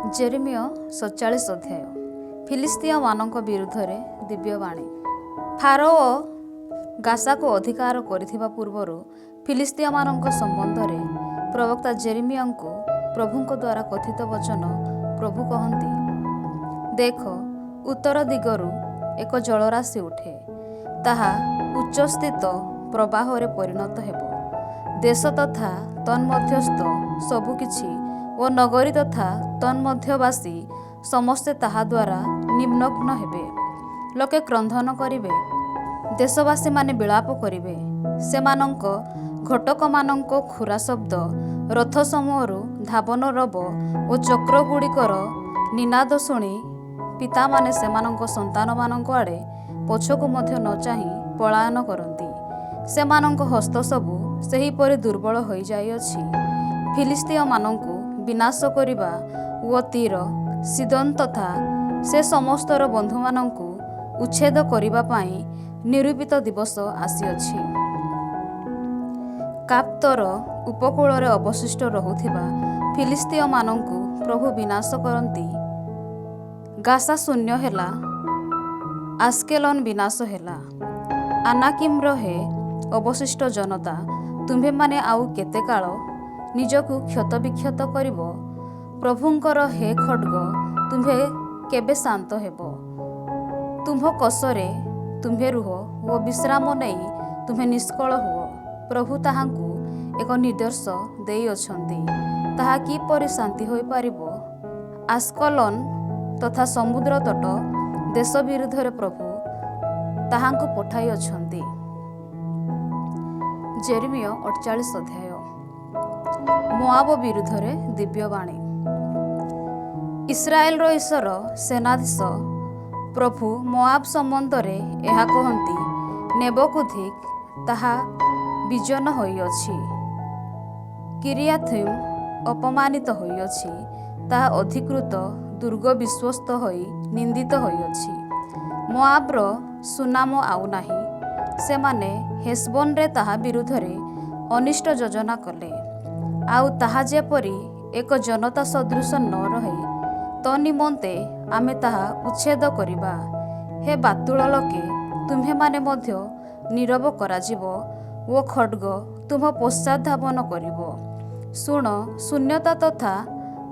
Jeremiah 47 अध्याय फिलिस्तिया मानक विरुद्ध दिव्यवाणी। फारो गासा को अधिकार करिथिबा पूर्वरु फिलिस्तिया मानक संबंध रे प्रवक्ता जेरेमिया को प्रभुଙ୍କ द्वारा कथित वचन प्रभु कहंती, देख उत्तर दिगरु एक जलराशि उठे, ताहा उच्चस्थित प्रवाह रे परिणत हेबो। देश तथा तन्मध्यस्थ सबुकिछि ओ नगरी तथा तन्मध्यवासी समस्ते ताहा द्वारा निम्नग्न हेबे। लोके क्रंधन करिवे, देशवासी माने विलाप करिवे। सेमानंक घटक मानंक खुरा शब्द, रथ समूहरु धावन रब ओ चक्र गुड़िकर निनाद शुणी पिता माने सेमानंक संतान मानंक आड़े पछकु मध्य न चाहि पलायन करंती। सेमानंक हस्त सबु सेहीपरि दुर्बल होई जाइअछि। फिलिस्तिया मानंकु विनाश करिबा ओ तीर सीदन तथा से समस्तर बंधु मानंकु उच्छेद करिबा पाई निरूपित दिवस आसीअछि। काप्तर उपकूल रे अवशिष्ट रहुथिबा फिलिस्तिया मानंकु प्रभु विनाश करंती। गासा शून्य हेला, आस्केलन विनाश हेला। आनाकिम रहे अवशिष्ट जनता, तुम्भे माने आउ केते काल निजकु क्षत विक्षत करिब। प्रभुंकर हे खड्ग, तुम्भे केबे शांत हेबो? तुम्भ कसरे तुम्भे रुह ओ विश्राम नै तुम्भे निष्कळ हुओ। प्रभु ताहांकु एक निर्देश देई अछंती, ताहा किपरि शांति होई पारिबो। आस्कलन तथा समुद्र तट देश विरुद्ध प्रभु ताहांकु पठाई अछंती। जेरेमिया 48 अध्याय मोआब विरुद्ध दिव्यवाणी। इस्राएल रो ईश्वर सेनाधीश प्रभु मोआब संबंध रे एहा कहंती, नेबोकुधिक ताहा विजन होइअछि, किरियाथयीम अपमानित होइअछि, ताहा अधिकृत दुर्ग विश्वस्त होई निंदित होइअछि। मोआब रो सुनाम आउ नाही। सेमाने हेसबोन रे ताहा विरुद्ध रे अनिष्ट योजना कले। आउ ताहा जेपरि एक जनता सदृश न रहे, तो निमंते आमे ताहा उच्छेद करिबा। हे बातुल लोके, तुम्हे माने मध्य नीरव कराजिबो ओ खड्ग तुम पश्चात धावन करिबो। शुण, शून्यता तथा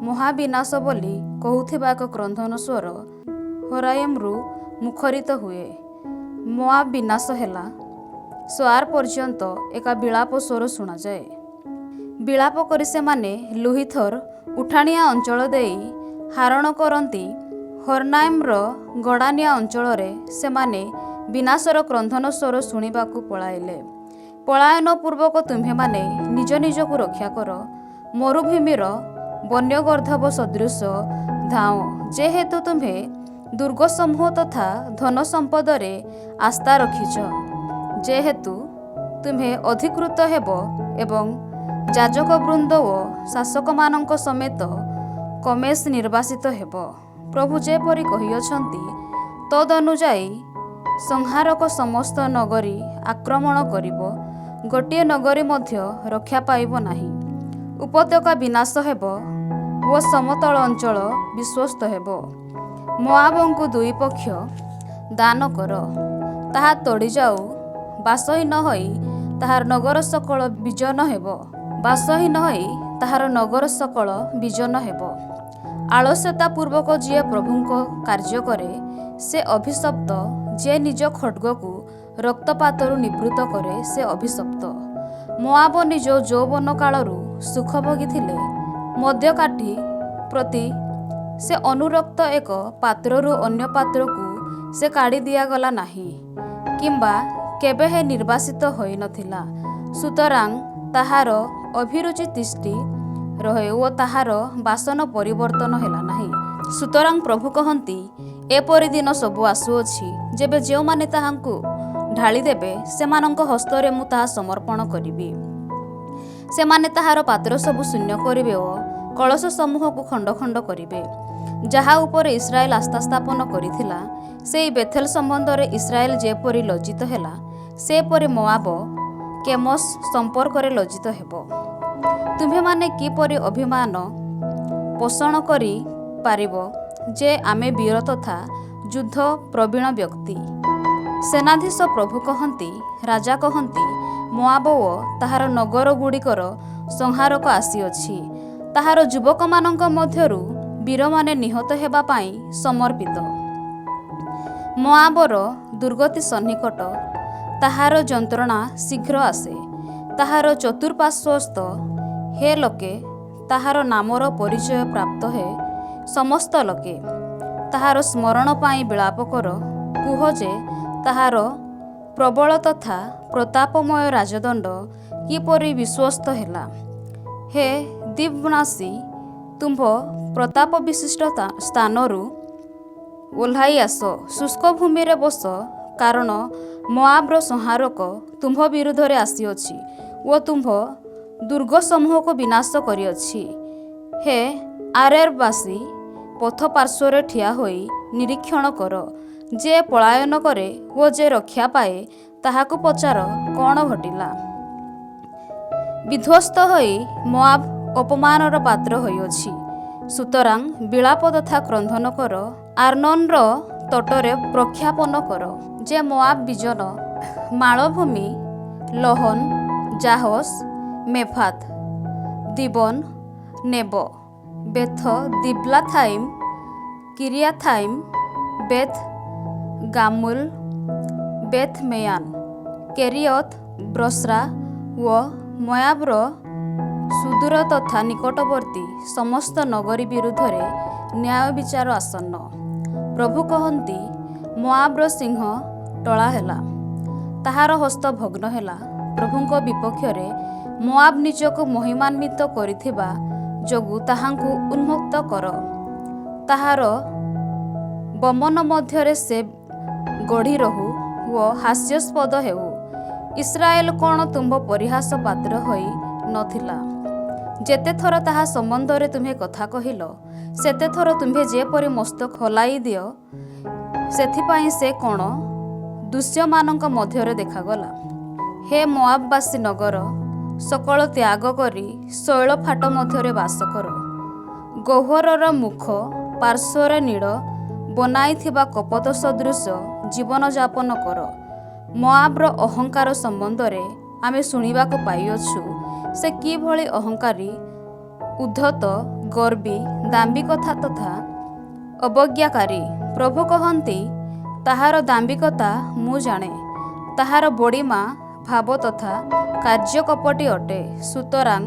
महाविनाश बोली कहुथिबा एक क्रंधन स्वर होराइमरु मुखरित हुए। मोआब विनाश हेला, सोआर पर्यंत एका विलाप स्वर शुणा जाए। विलाप करि सेमाने लुहिथर उठाणिया अंचल देई हारण करंती। हरनाइमर गड़ानिया अंचल रे सेमाने विनाशर क्रंधन स्वर शुणिबाकु पळाइले। पलायन पूर्वक तुम्भे माने निज निजकु रक्षा कर। मरुभूमिर वन्यगर्धब सदृश धाओ, जेहेतु तुम्भे दुर्ग समूह तथा धन संपद रे आस्था रखिछ। जेहेतु तुम्हे अधिकृत हेब एवं जाजक वृंद ओ शासक मानक समेत कमेश निर्वासित हेब। प्रभु जेपरि कहिअछंती, तद अनुजाई संहारक समस्त नगरी आक्रमण करिब, गोटिए नगरी मध्य रक्षा पाइब नाही। उपत्यका विनाश हेब ओ समतल अंचल विश्वस्त हेब। मोआबंकु दुई पक्ष दान कर, ताहा तोड़ी जाऊ। बासहीन होई ताहार नगर सकल विजन हेब। बासहीन होई ताहार नगर सकल विजन हेब। आलस्यता पूर्वक जिए प्रभुंको कार्य करे, से अभिशप्त। जे निज खड्गकु रक्तपातरु निवृत्त करे, से अभिशप्त। मोआब निज यौवन कालरु सुख भोगिथिले। मध्य काठी प्रति से अनुरक्त एक पात्ररु अन्य पात्रकु से काढ़ी दियागला नाही, किंबा केबे हे निर्वासित होई नथिला। सुतरां ताहार अभिरुचि तिष्ठि रहे ओ ताहार बासन परिवर्तन हेला नाही। सुतरां प्रभु कहंती, एपरि दिन सबु आसुअछि, जेबे जेउ माने ताहांकु ढाली देबे, सेमानंक हस्तरे मु ताहा समर्पण करिबि। सेमाने ताहार पात्र सबु शून्य करिबे ओ कलश समूह को खंड खंड करिबे। जहा उपरे इस्राएल आस्था स्थापन करिथिला, सेई बेथेल संबंध रे इस्राएल जेपरि लज्जित हेला, सेपरि मोआब केमोस संपर्क रे लज्जित हेबो। तुम्हे माने किपरि अभिमान पोषण करी କହିପାରିବ ଯେ ଆମେ ବୀର ତଥା ଯୁଦ୍ଧ ପ୍ରବୀଣ ବ୍ୟକ୍ତି। ସେନାଧୀଶ ପ୍ରଭୁ କହନ୍ତି, ରାଜା କହନ୍ତି, ମୋଆବ ଓ ତାହାର ନଗର ଗୁଡ଼ିକର ସଂହାରକ ଆସିଅଛି। ତାହାର ଯୁବକମାନଙ୍କ ମଧ୍ୟରୁ ବୀରମାନେ ନିହତ ହେବା ପାଇଁ ସମର୍ପିତ। ମୋଆବର ଦୁର୍ଗତି ସନ୍ନିକଟ, ତାହାର ଯନ୍ତ୍ରଣା ଶୀଘ୍ର ଆସେ। ତାହାର ଚତୁଃପାର୍ଶ୍ୱସ୍ଥ ହେ ଲୋକେ, ତାହାର ନାମର ପରିଚୟ ପ୍ରାପ୍ତ ହେ ସମସ୍ତ ଲୋକେ। ତାହାର ସ୍ମରଣ ପାଇଁ ବିଳାପ କର, କୁହ ଯେ ତାହାର ପ୍ରବଳ ତଥା ପ୍ରତାପମୟ ରାଜଦଣ୍ଡ କିପରି ବିଶ୍ୱସ୍ତ ହେଲା। ହେ ଦିବ୍ୟନାଶୀ, ତୁମ୍ଭ ପ୍ରତାପ ବିଶିଷ୍ଟ ସ୍ଥାନରୁ ଓହ୍ଲାଇ ଆସ, ଶୁଷ୍କ ଭୂମିରେ ବସ, କାରଣ ମୋଆବର ସଂହାରକ ତୁମ୍ଭ ବିରୁଦ୍ଧରେ ଆସିଅଛି ଓ ତୁମ୍ଭ ଦୁର୍ଗସମୂହକୁ ବିନାଶ କରିଅଛି। ହେ ଆରୋଏରବାସୀ, ପଥ ପାର୍ଶ୍ୱରେ ଠିଆ ହୋଇ ନିରୀକ୍ଷଣ କର। ଯେ ପଳାୟନ କରେ ଓ ଯେ ରକ୍ଷା ପାଏ, ତାହାକୁ ପଚାର କ'ଣ ଘଟିଲା। ବିଧ୍ୱସ୍ତ ହୋଇ ମୋଆବ ଅପମାନର ପାତ୍ର ହୋଇଅଛି। ସୁତରାଂ ବିଳାପ ତଥା କ୍ରନ୍ଦନ କର, ଆର୍ଣ୍ଣୋନର ତଟରେ ପ୍ରଖ୍ୟାପନ କର ଯେ ମୋଆବ ବିଜନ। ମାଳଭୂମି, ଲୋହନ, ଜାହସ, ମେଫାତ, ଦୀବନ, ନେବ, ବେଥ ଦିବ୍ଲାଥାଇମ, କିରିୟାଥାଇମ, ବେଥ ଗାମୁଲ, ବେଥ ମେୟାନ, କେରିୟତ ବ୍ରସ୍ରା ଓ ମୋଆବର ସୁଦୂର ତଥା ନିକଟବର୍ତ୍ତୀ ସମସ୍ତ ନଗରୀ ବିରୁଦ୍ଧରେ ନ୍ୟାୟ ବିଚାର ଆସନ୍ନ। ପ୍ରଭୁ କହନ୍ତି, ମୋଆବର ସିଂହ ଟଳା ହେଲା, ତାହାର ହସ୍ତ ଭଗ୍ନ ହେଲା। ପ୍ରଭୁଙ୍କ ବିପକ୍ଷରେ ମୋଆବ ନିଜକୁ ମହିମାନ୍ୱିତ କରିଥିବା ଯୋଗୁଁ ତାହାଙ୍କୁ ଉନ୍ମୁକ୍ତ କର। ତାହାର ବମନ ମଧ୍ୟରେ ସେ ଗଢ଼ି ରହୁ ଓ ହାସ୍ୟାସ୍ପଦ ହେଉ। ଇସ୍ରାଏଲ କ'ଣ ତୁମ୍ଭ ପରିହାସ ପାତ୍ର ହୋଇ ନଥିଲା? ଯେତେଥର ତାହା ସମ୍ବନ୍ଧରେ ତୁମ୍ଭେ କଥା କହିଲ, ସେତେଥର ତୁମ୍ଭେ ଯେପରି ମସ୍ତକ ହଲାଇ ଦିଅ, ସେଥିପାଇଁ ସେ କ'ଣ ଦୃଶ୍ୟମାନଙ୍କ ମଧ୍ୟରେ ଦେଖାଗଲା। ହେ ମୋଆବବାସୀ ନଗର, ସକଳ ତ୍ୟାଗ କରି ଶୈଳ ଫାଟ ମଧ୍ୟରେ ବାସ କର। ଗହ୍ୱରର ମୁଖ ପାର୍ଶ୍ୱରେ ନୀଡ଼ ବନାଇଥିବା କପୋତ ସଦୃଶ ଜୀବନଯାପନ କର। ମୋଆବର ଅହଙ୍କାର ସମ୍ବନ୍ଧରେ ଆମେ ଶୁଣିବାକୁ ପାଇଅଛୁ। ସେ କିଭଳି ଅହଙ୍କାରୀ, ଉଦ୍ଧତ, ଗର୍ବୀ, ଦାମ୍ଭିକତା ତଥା ଅବଜ୍ଞାକାରୀ। ପ୍ରଭୁ କହନ୍ତି, ତାହାର ଦାମ୍ଭିକତା ମୁଁ ଜାଣେ, ତାହାର ବଡ଼ିମା ଭାବ ତଥା କାର୍ଯ୍ୟ କପଟୀ ଅଟେ। ସୁତରାଂ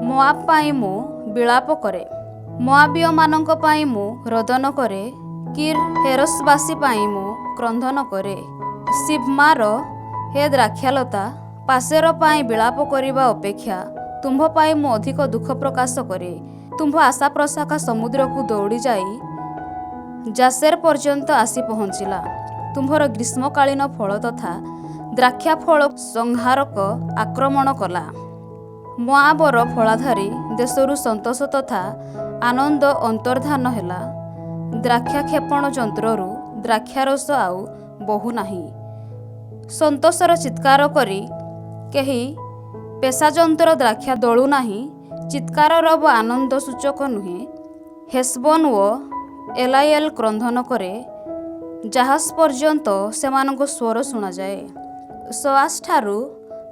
ମୋଆବ ପାଇଁ ମୁଁ ବିଳାପ କରେ, ମୋଆବୀୟମାନଙ୍କ ପାଇଁ ମୁଁ ରୋଦନ କରେ, କିର ହେରେସବାସୀ ପାଇଁ ମୁଁ କ୍ରନ୍ଦନ କରେ। ସିବ୍ମାର ହେ ଦ୍ରାକ୍ଷାଲତା, ପାସେର ପାଇଁ ବିଳାପ କରିବା ଅପେକ୍ଷା ତୁମ୍ଭ ପାଇଁ ମୁଁ ଅଧିକ ଦୁଃଖ ପ୍ରକାଶ କରେ। ତୁମ୍ଭ ଆଶା ପ୍ରଶାଖା ସମୁଦ୍ରକୁ ଦୌଡ଼ି ଯାଇ ଜାସେର ପର୍ଯ୍ୟନ୍ତ ଆସି ପହଞ୍ଚିଲା। ତୁମ୍ଭର ଗ୍ରୀଷ୍ମକାଳୀନ ଫଳ ତଥା ଦ୍ରାକ୍ଷାଫଳ ସଂହାରକ ଆକ୍ରମଣ କଲା। ମୋଆବର ଫଳାଧାରୀ ଦେଶରୁ ସନ୍ତୋଷ ତଥା ଆନନ୍ଦ ଅନ୍ତର୍ଦ୍ଧାନ ହେଲା। ଦ୍ରାକ୍ଷାକ୍ଷେପଣ ଯନ୍ତ୍ରରୁ ଦ୍ରାକ୍ଷାରସ ଆଉ ବହୁ ନାହିଁ। ସନ୍ତୋଷର ଚିତ୍କାର କରି କେହି ପେଷାଯନ୍ତ୍ର ଦ୍ରାକ୍ଷା ଦଳୁ ନାହିଁ। ଚିତ୍କାରର ଆନନ୍ଦ ସୂଚକ ନୁହେଁ। ହେଶବନ ଓ ଏଲାଏଲ କ୍ରନ୍ଦନ କରେ, ଜାହାଜ ପର୍ଯ୍ୟନ୍ତ ସେମାନଙ୍କ ସ୍ୱର ଶୁଣାଯାଏ। ସୋଆସଠାରୁ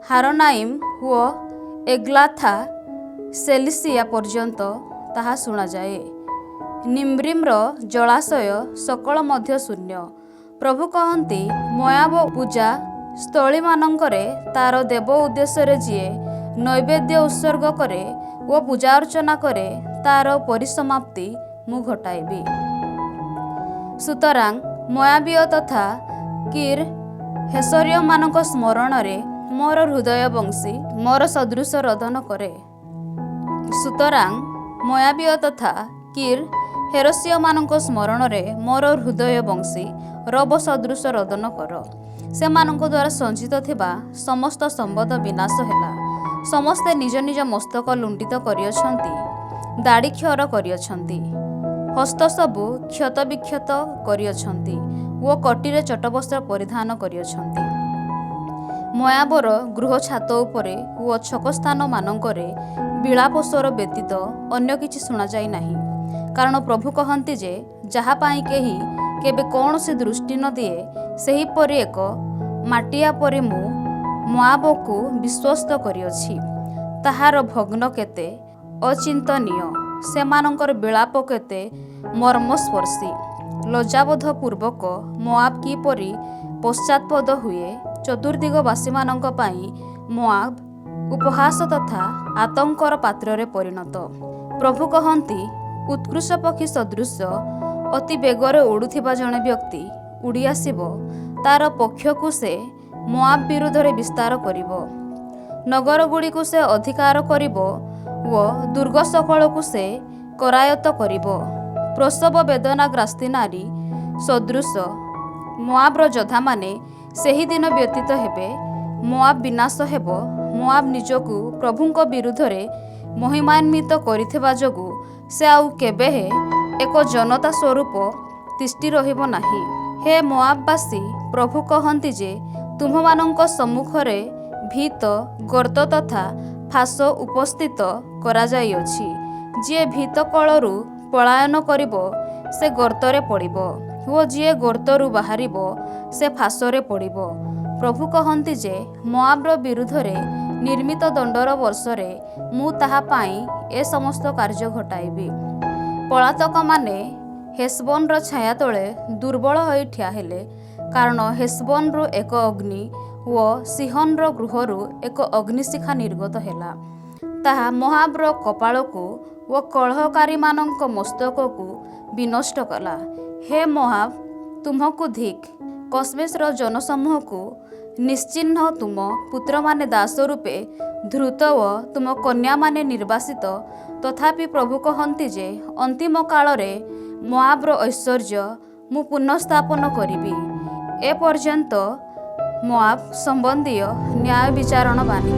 ହାରୋନାଇମ ଓ ଏଗ୍ଲାଥା ସେଲିସିଆ ପର୍ଯ୍ୟନ୍ତ ତାହା ଶୁଣାଯାଏ। ନିମ୍ରିମର ଜଳାଶୟ ସକଳ ମଧ୍ୟ ଶୂନ୍ୟ। ପ୍ରଭୁ କହନ୍ତି, ମୋଆବ ପୂଜା ସ୍ଥଳୀମାନଙ୍କରେ ତାର ଦେବ ଉଦ୍ଦେଶ୍ୟରେ ଯିଏ ନୈବେଦ୍ୟ ଉତ୍ସର୍ଗ କରେ ଓ ପୂଜା ଅର୍ଚ୍ଚନା କରେ, ତାର ପରିସମାପ୍ତି ମୁଁ ଘଟାଇବି। ସୁତରାଂ ମୋଆବୀୟ ତଥା କିର ହେସରୀୟମାନଙ୍କ ସ୍ମରଣରେ ମୋର ହୃଦୟ ବଂଶୀ ମୋର ସଦୃଶ ରୋଦନ କରେ। ସୁତରାଂ ମୋଆବୀୟ ତଥା କିର ହେରେସୀୟମାନଙ୍କ ସ୍ମରଣରେ ମୋର ହୃଦୟ ବଂଶୀ ରବ ସଦୃଶ ରୋଦନ କର। ସେମାନଙ୍କ ଦ୍ୱାରା ସଞ୍ଚିତ ଥିବା ସମସ୍ତ ସମ୍ପଦ ବିନାଶ ହେଲା। ସମସ୍ତେ ନିଜ ନିଜ ମସ୍ତକ ଲୁଣ୍ଠିତ କରିଅଛନ୍ତି, ଦାଢ଼ି କ୍ଷୌର କରିଅଛନ୍ତି, ହସ୍ତ ସବୁ କ୍ଷତବିକ୍ଷତ କରିଅଛନ୍ତି ଓ କଟିରେ ଚଟବସ୍ତ୍ର ପରିଧାନ କରିଅଛନ୍ତି। ମୋଆବର ଗୃହ ଛାତ ଉପରେ ଓ ଛକସ୍ଥାନମାନଙ୍କରେ ବିଳାପ ସ୍ୱର ବ୍ୟତୀତ ଅନ୍ୟ କିଛି ଶୁଣାଯାଇ ନାହିଁ। କାରଣ ପ୍ରଭୁ କହନ୍ତି ଯେ ଯାହା ପାଇଁ କେହି କେବେ କୌଣସି ଦୃଷ୍ଟି ନ ଦିଏ ସେହିପରି ଏକ ମାଟିଆ ପରି ମୁଁ ମୋଆବକୁ ବିଶ୍ୱସ୍ତ କରିଅଛି। ତାହାର ଭଗ୍ନ କେତେ ଅଚିନ୍ତନୀୟ, ସେମାନଙ୍କର ବିଳାପ କେତେ ମର୍ମସ୍ପର୍ଶୀ। ଲଜ୍ଜାବୋଧ ପୂର୍ବକ ମୋଆବ କିପରି ପଶ୍ଚାତ୍ପଦ ହୁଏ, ଚତୁର୍ଦ୍ଦିଗବାସୀମାନଙ୍କ ପାଇଁ ମୋଆବ ଉପହାସ ତଥା ଆତଙ୍କର ପାତ୍ରରେ ପରିଣତ। ପ୍ରଭୁ କହନ୍ତି, ଉତ୍କୃଷ୍ଟ ପକ୍ଷୀ ସଦୃଶ ଅତି ବେଗରେ ଉଡ଼ୁଥିବା ଜଣେ ବ୍ୟକ୍ତି ଉଡ଼ି ଆସିବ, ତାର ପକ୍ଷକୁ ସେ ମୋଆବ ବିରୁଦ୍ଧରେ ବିସ୍ତାର କରିବ। ନଗରଗୁଡ଼ିକୁ ସେ ଅଧିକାର କରିବ ଓ ଦୁର୍ଗ ସକଳକୁ ସେ କରାୟତ୍ତ କରିବ। ପ୍ରସବ ବେଦନାଗ୍ରାସ୍ତି ନାରୀ ସଦୃଶ ମୋଆବର ଯୋଦ୍ଧାମାନେ ସେହିଦିନ ବ୍ୟତୀତ ହେବେ। ମୋଆବ ବିନାଶ ହେବ। ମୋଆବ ନିଜକୁ ପ୍ରଭୁଙ୍କ ବିରୁଦ୍ଧରେ ମହିମାନ୍ୱିତ କରିଥିବା ଯୋଗୁଁ ସେ ଆଉ କେବେ ଏକ ଜନତା ସ୍ୱରୂପ ତିଷ୍ଠି ରହିବ ନାହିଁ। ହେ ମୋଆବବାସୀ, ପ୍ରଭୁ କହନ୍ତି ଯେ ତୁମମାନଙ୍କ ସମ୍ମୁଖରେ ଭୀତ, ଗର୍ତ୍ତ ତଥା ଫାଶ ଉପସ୍ଥିତ କରାଯାଇଅଛି। ଯିଏ ଭୀତ କଳରୁ ପଳାୟନ କରିବ ସେ ଗର୍ତ୍ତରେ ପଡ଼ିବ ଓ ଯିଏ ଗର୍ତ୍ତରୁ ବାହାରିବ ସେ ଫାଶରେ ପଡ଼ିବ। ପ୍ରଭୁ କହନ୍ତି ଯେ ମୋଆବର ବିରୁଦ୍ଧରେ ନିର୍ମିତ ଦଣ୍ଡର ବର୍ଷରେ ମୁଁ ତାହା ପାଇଁ ଏ ସମସ୍ତ କାର୍ଯ୍ୟ ଘଟାଇବି। ପଳାତକମାନେ ହେଶବୋନର ଛାୟା ତଳେ ଦୁର୍ବଳ ହୋଇ ଠିଆ ହେଲେ, କାରଣ ହେଶବୋନରୁ ଏକ ଅଗ୍ନି ଓ ସିହୋନର ଗୃହରୁ ଏକ ଅଗ୍ନିଶିଖା ନିର୍ଗତ ହେଲା। ତାହା ମୋଆବର କପାଳକୁ ଓ କଳହକାରୀମାନଙ୍କ ମସ୍ତକକୁ ବିନଷ୍ଟ କଲା। ହେ ମୋଆବ, ତୁମକୁ ଧିକ୍! କସ୍ମେସର ଜନସମୂହକୁ ନିଶ୍ଚିହ୍ନ! ତୁମ ପୁତ୍ରମାନେ ଦାସ ରୂପେ ଧୃତ ଓ ତୁମ କନ୍ୟାମାନେ ନିର୍ବାସିତ। ତଥାପି ପ୍ରଭୁ କହନ୍ତି ଯେ ଅନ୍ତିମ କାଳରେ ମୋଆବର ଐଶ୍ୱର୍ଯ୍ୟ ମୁଁ ପୁନଃସ୍ଥାପନ କରିବି। ଏପର୍ଯ୍ୟନ୍ତ ମୋଆବ ସମ୍ବନ୍ଧୀୟ ନ୍ୟାୟ ବିଚାରଣ ବାଣୀ।